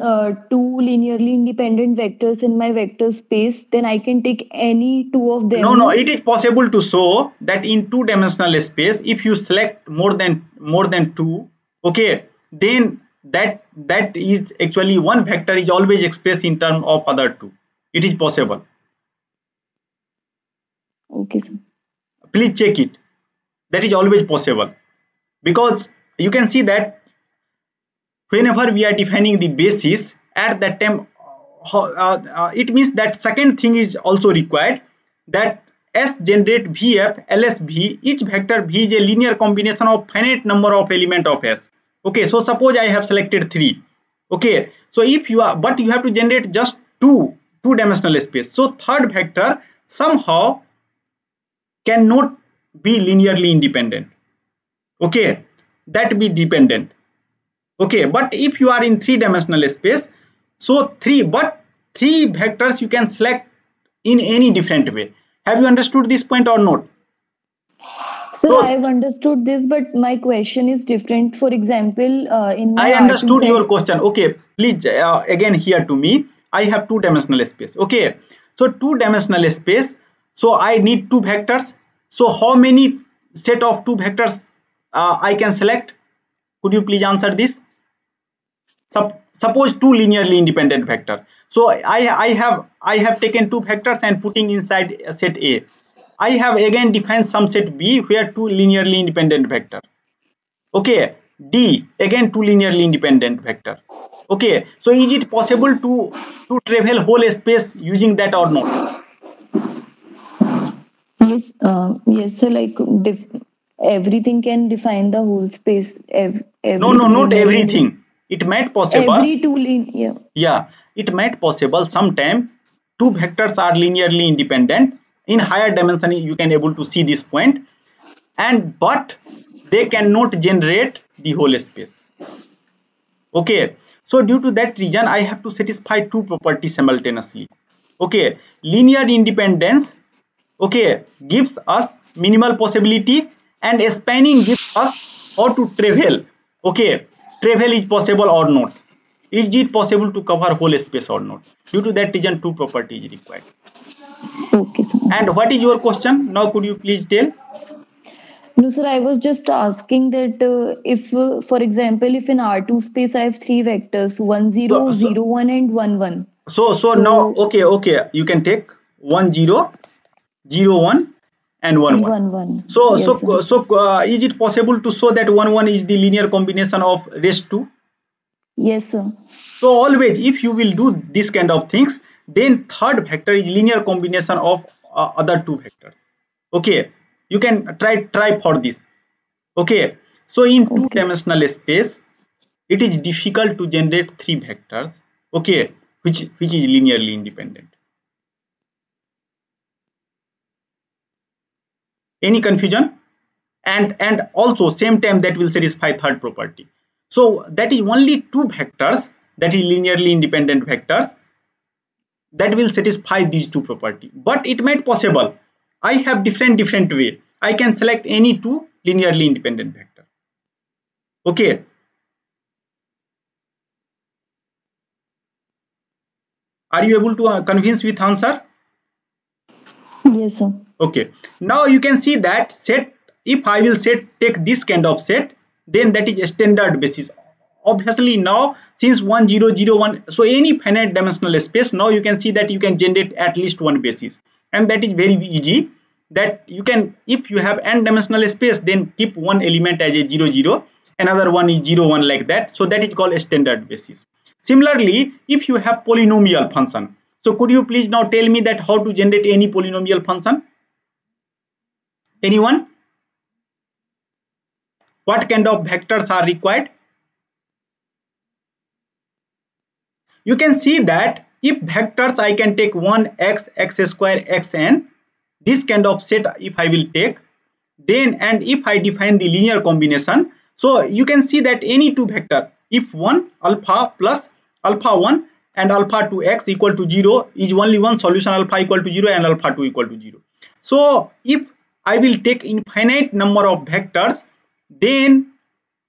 two linearly independent vectors in my vector space, then I can take any two of them. No, it is possible to show that in two-dimensional space, if you select more than two, okay, then that is actually one vector is always expressed in terms of other two. It is possible. Okay, sir. Please check it. That is always possible, because you can see that whenever we are defining the basis, at that time it means that second thing is also required, that S generate VF LSV. Each vector V is a linear combination of finite number of element of S. Okay, so suppose I have selected 3. Okay, so if you are, but you have to generate just two-dimensional space. So third vector somehow cannot be linearly independent. Okay, that be dependent. Okay, but if you are in three-dimensional space, so three vectors you can select in any different way. Have you understood this point or not? Sir, so, I've understood this, but my question is different. For example, in my I understood your question. Okay, please again here to me. I have two-dimensional space. Okay, so two-dimensional space. So I need two vectors. So how many set of two vectors I can select? Could you please answer this? Suppose two linearly independent vector. So I have taken two vectors and putting inside set A. I have again defined some set B where two linearly independent vector. Okay, D again two linearly independent vector. Okay, so is it possible to travel whole space using that or not? Yes, yes, sir. Like everything can define the whole space. No, not everything. It might possible. Every two linear. Yeah, it might possible. Sometime two vectors are linearly independent. In higher dimension, you can able to see this point, and but they cannot generate the whole space. Okay, so due to that reason, I have to satisfy two properties simultaneously. Okay, linear independence, okay, gives us minimal possibility, and spanning gives us how to travel. Okay, travel is possible or not. Is it possible to cover whole space or not? Due to that reason, two properties required. Okay, sir. And what is your question? Now could you please tell? No, sir, I was just asking that if, for example, if in R2 space I have three vectors, 1, 0, 0, 1 and 1, 1. So now, okay, you can take 1, 0, 0, 1 and 1, 1. 1, 1. So, yes, is it possible to show that 1, 1 is the linear combination of rest 2? Yes, sir. So always, if you will do this kind of things, then third vector is linear combination of other two vectors. Okay, you can try for this. Okay, so in two-dimensional space, it is difficult to generate three vectors. Okay, which is linearly independent. Any confusion? And also same time that will satisfy third property. So that is only two vectors, that is linearly independent vectors, that will satisfy these two property. But it might possible I have different way. I can select any two linearly independent vector. Okay. Are you able to convince with answer? Yes, sir. Okay. Now you can see that set, if I will take this kind of set, then that is a standard basis. Obviously now since 1, 0, 0, 1, so any finite dimensional space, now you can see that you can generate at least one basis, and that is very easy. That you can, if you have n dimensional space, then keep one element as a 0, 0, another one is 0, 1, like that. So that is called a standard basis. Similarly, if you have polynomial function, so could you please now tell me that how to generate any polynomial function? Anyone? What kind of vectors are required? You can see that if vectors I can take 1 x, x square, xn, this kind of set if I will take, then and if I define the linear combination, so you can see that any two vector, if 1 alpha plus alpha 1 and alpha 2 x equal to 0 is only one solution, alpha equal to 0 and alpha 2 equal to 0. So if I will take infinite number of vectors, then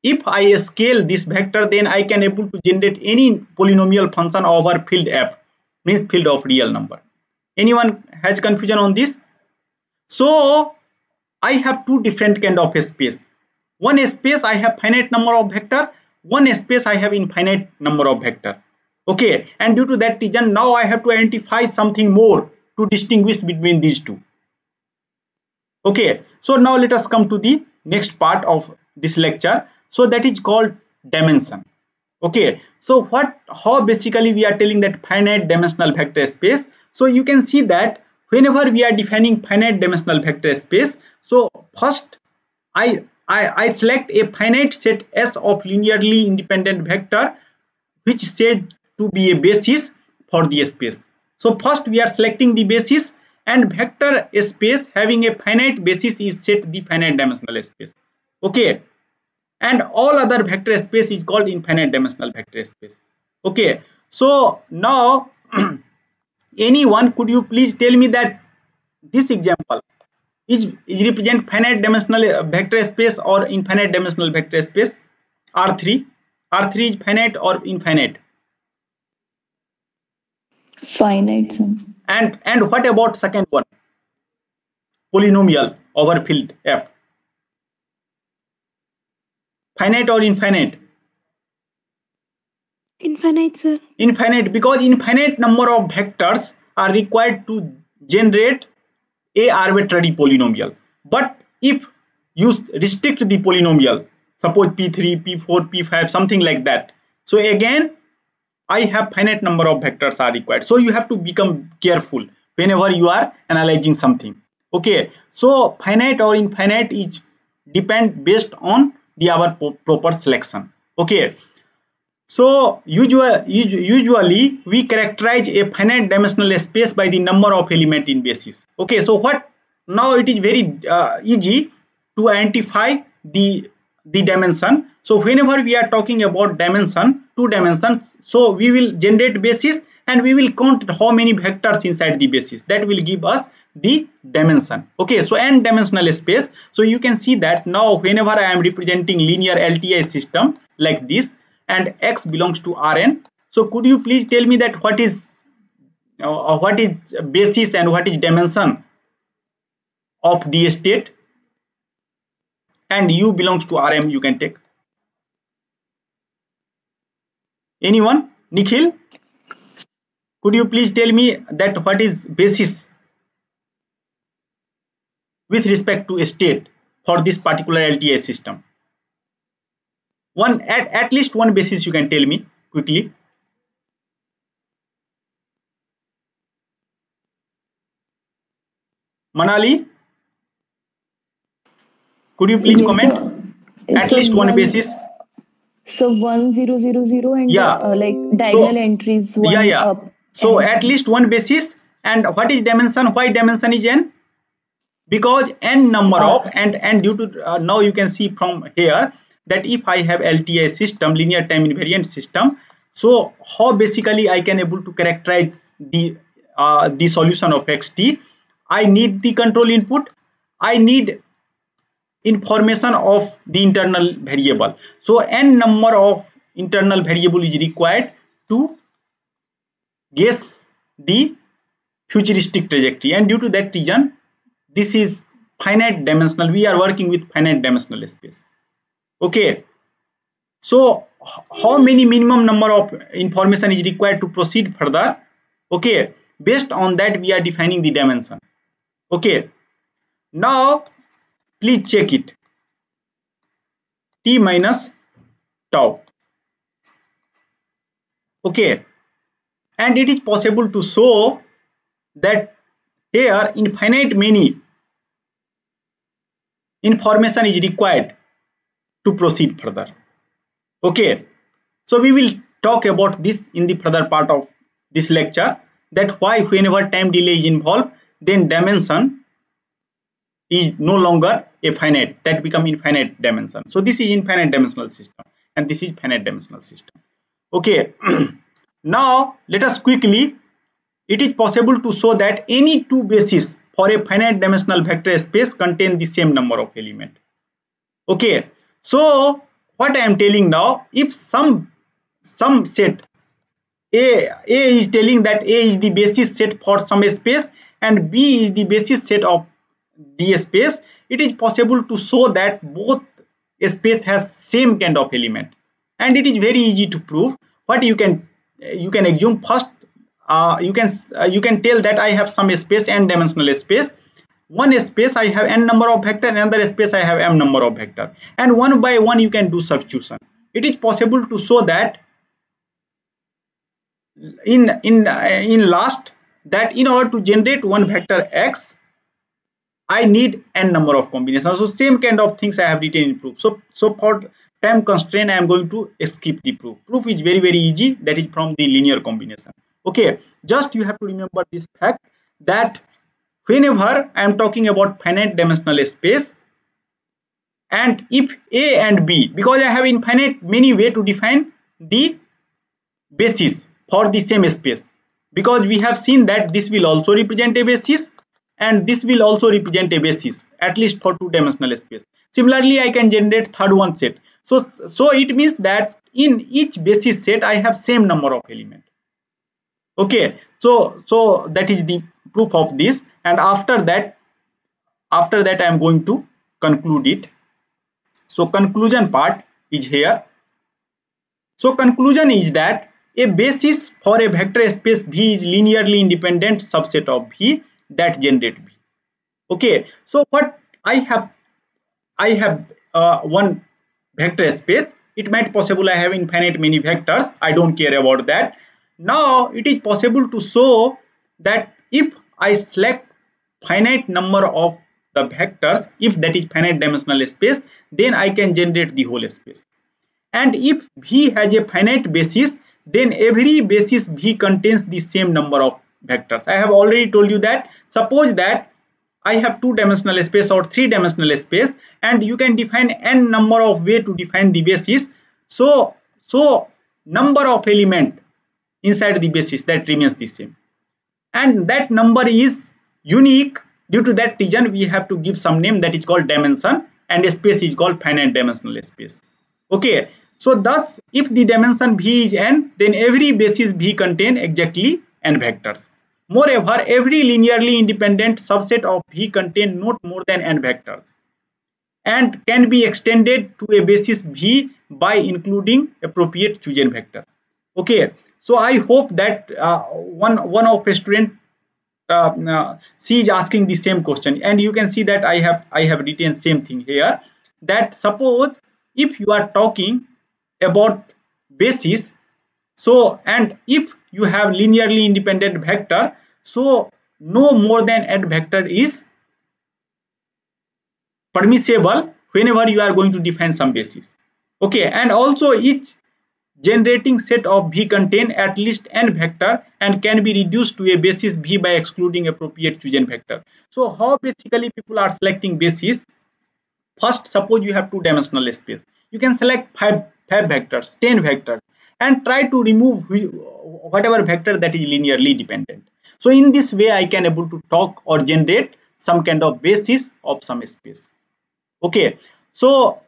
if I scale this vector, then I can able to generate any polynomial function over field f, means field of real number. Anyone has confusion on this? So I have two different kind of space. One space I have finite number of vector, one space I have infinite number of vector. Okay, and due to that reason, now I have to identify something more to distinguish between these two. Okay, so now let us come to the next part of this lecture. So that is called dimension. Okay, so how basically we are telling that finite dimensional vector space. So you can see that whenever we are defining finite dimensional vector space, so first I select a finite set S of linearly independent vector which is said to be a basis for the space. So first we are selecting the basis, and vector space having a finite basis is set the finite dimensional space. Okay, and all other vector space is called infinite dimensional vector space. Okay, so now anyone, could you please tell me that this example is represent finite dimensional vector space or infinite dimensional vector space? R3 is finite or infinite? Finite, sir. And what about second one, polynomial over field F? Finite or infinite? Infinite, sir. Infinite, because infinite number of vectors are required to generate a arbitrary polynomial. But if you restrict the polynomial, suppose P3, P4, P5, something like that, so again I have finite number of vectors are required. So you have to become careful whenever you are analyzing something. Okay, so finite or infinite is depend based on the our proper selection. Okay, so usually we characterize a finite dimensional space by the number of element in basis. Okay, so what now it is very easy to identify the dimension. So whenever we are talking about dimension, two dimensions, so we will generate basis and we will count how many vectors inside the basis. That will give us the dimension. Okay, so n dimensional space. So you can see that now whenever I am representing linear LTI system like this, and X belongs to Rn. So could you please tell me that what is basis and what is dimension of the state? And U belongs to Rm, you can take. Anyone? Nikhil? Could you please tell me that what is basis with respect to a state for this particular LTI system? One at least one basis you can tell me quickly. Manali, could you please comment? At least one basis. So 1000 and yeah, like diagonal entries one up. So at least one basis. And what is dimension? Why dimension is n? Because n number of and due to now you can see from here that if I have LTI system, linear time invariant system, so how basically I can able to characterize the solution of xt? I need the control input, I need information of the internal variable. So n number of internal variable is required to guess the futuristic trajectory, and due to that reason this is finite dimensional. We are working with finite dimensional space. Okay, so how many minimum number of information is required to proceed further? Okay, based on that we are defining the dimension. Okay, now please check it. T minus tau. Okay, and it is possible to show that here infinite many information is required to proceed further. Okay, so we will talk about this in the further part of this lecture, that why whenever time delay is involved, then dimension is no longer a finite, that become infinite dimension. So this is infinite dimensional system and this is finite dimensional system. Okay, now let us quickly, it is possible to show that any two bases for a finite dimensional vector space contain the same number of element. Okay, so what I am telling now, if some set A is telling that A is the basis set for some space and B is the basis set of the space, it is possible to show that both space has same kind of element, and it is very easy to prove. What you can assume first, you can tell that I have some space, n dimensional space. One space I have n number of vector, another space I have m number of vector, and one by one you can do substitution. It is possible to show that in last, that in order to generate one vector x, I need n number of combinations. So same kind of things I have written in proof. So for time constraint, I am going to skip the proof. Proof is very easy. That is from the linear combination. Okay, just you have to remember this fact that whenever I am talking about finite dimensional space, and if A and B, because I have infinite many way to define the basis for the same space, because we have seen that this will also represent a basis and this will also represent a basis, at least for two-dimensional space. Similarly, I can generate third one set. So it means that in each basis set I have same number of elements. Okay, so that is the proof of this, and after that I am going to conclude it. So conclusion part is here. So conclusion is that a basis for a vector space V is linearly independent subset of V that generate V. Okay, so what I have one vector space. It might possible I have infinite many vectors. I don't care about that. Now it is possible to show that if I select finite number of the vectors, if that is finite dimensional space, then I can generate the whole space. And if V has a finite basis, then every basis V contains the same number of vectors. I have already told you that. Suppose that I have two-dimensional space or three-dimensional space, and you can define n number of way to define the basis. So number of element inside the basis, that remains the same, and that number is unique. Due to that reason, we have to give some name, that is called dimension, and a space is called finite dimensional space. Okay, so thus if the dimension V is n, then every basis V contain exactly n vectors. Moreover, every linearly independent subset of V contain not more than n vectors and can be extended to a basis V by including appropriate chosen vector. Okay, so I hope that one of a student she is asking the same question, and you can see that I have written same thing here, that suppose if you are talking about basis, so and if you have linearly independent vector, so no more than n vector is permissible whenever you are going to define some basis. Okay, and also each generating set of V contain at least n vector and can be reduced to a basis V by excluding appropriate chosen vector. So how basically people are selecting basis? First, suppose you have two-dimensional space, you can select 5 vectors, 10 vectors, and try to remove whatever vector that is linearly dependent. So in this way, I can able to talk or generate some kind of basis of some space. Okay, so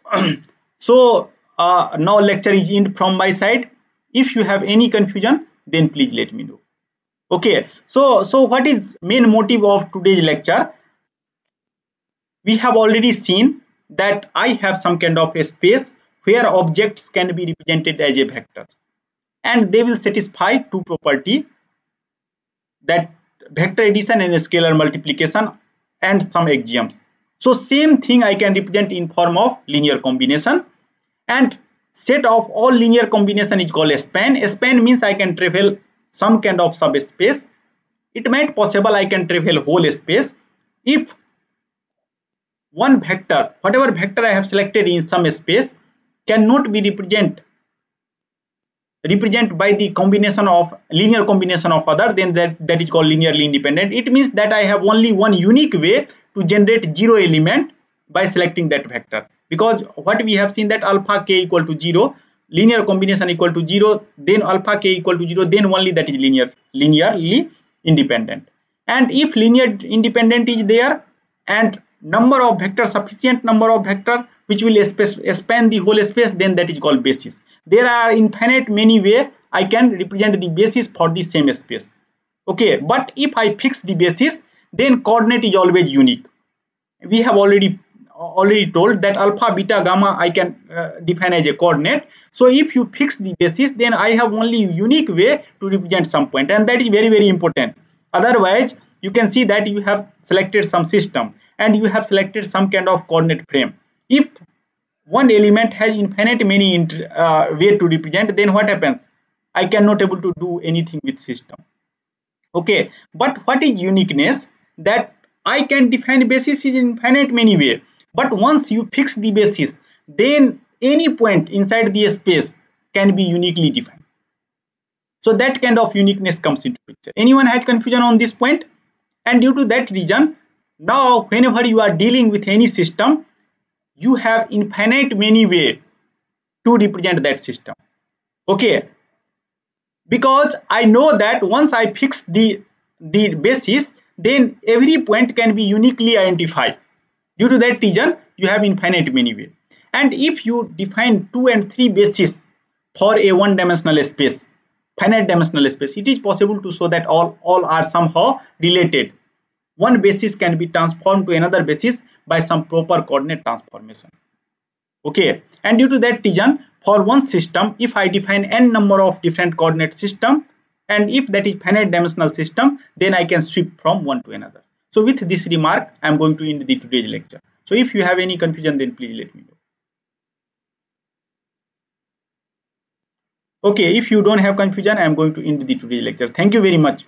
now lecture is end from my side. If you have any confusion, then please let me know. Okay, so what is main motive of today's lecture? We have already seen that I have some kind of a space where objects can be represented as a vector, and they will satisfy two property, that vector addition and scalar multiplication and some axioms. So same thing I can represent in form of linear combination, and set of all linear combination is called a span. A span means I can travel some kind of subspace. It might possible I can travel whole space if one vector, whatever vector I have selected in some space, cannot be represent by the combination of linear combination of other, then that is called linearly independent. It means that I have only one unique way to generate 0 element by selecting that vector, because what we have seen that alpha k equal to 0, linear combination equal to 0, then alpha k equal to 0, then only that is linearly independent. And if linear independent is there and number of vectors, sufficient number of vector which will span the whole space, then that is called basis. There are infinite many way I can represent the basis for the same space. Okay, but if I fix the basis, then coordinate is always unique. We have already already told that alpha, beta, gamma I can define as a coordinate. So if you fix the basis, then I have only unique way to represent some point, and that is very, very important. Otherwise, you can see that you have selected some system and you have selected some kind of coordinate frame. If one element has infinite many way to represent, then what happens? I cannot able to do anything with system. Okay, but what is uniqueness? That I can define basis in infinite many way, but once you fix the basis, then any point inside the space can be uniquely defined. So that kind of uniqueness comes into picture. Anyone has confusion on this point? And due to that reason, now whenever you are dealing with any system, you have infinite many way to represent that system. Okay, because I know that once I fix the basis, then every point can be uniquely identified. Due to that reason, you have infinite many way. And if you define 2 and 3 bases for a one-dimensional space, finite dimensional space, it is possible to show that all are somehow related. One basis can be transformed to another basis by some proper coordinate transformation. Okay, and due to that reason, for one system, if I define n number of different coordinate system, and if that is finite dimensional system, then I can sweep from one to another. So with this remark, I am going to end the today's lecture. So if you have any confusion, then please let me know. Okay, if you don't have confusion, I am going to end the today's lecture. Thank you very much.